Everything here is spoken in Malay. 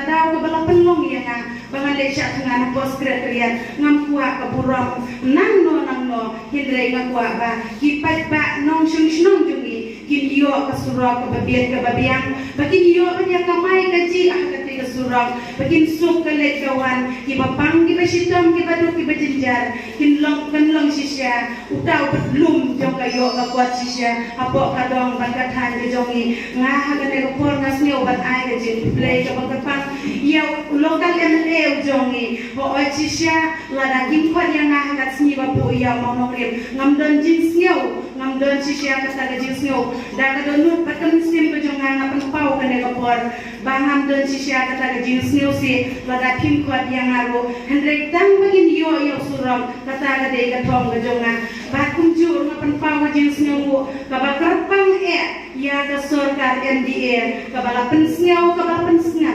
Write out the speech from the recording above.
tahu ke bala penlong yang bangan lesya dengan bos sekretariat ngam kuat ke burung nang no hindrai ngam kuat ba kipat ba nong shung jungi kin yo ke surau ke babiang bakin yo nya kamai kaji ke surau bakin suk ke lekawan ki bapang ki basitom ki badu ki bajinjar kin long sisya utau belum jong kayo ka kuat sisya apo kadong bangkatan ke jongi ngah ka ne por ngasni obat ai ke jin play ke bangkapang ya lokal MLA jongi ho sisya lada kin kuat yang ngah ka sni bapu ya monong rem ngamdon jin sneu ngamdon sisya ka ta jin sneu da ka don patkan sim ke jong ngah pau ka ne ka por bangam don sisya ka ta jin sneu si lada kin kuat yang ngaru hendrek tang bagin yo surau kata ka de ka thong ka jonga bakum jur ngapan pau jin sneu ka bakrapang ya ka sorkar MDA ka bala pensngau ka bala pensnga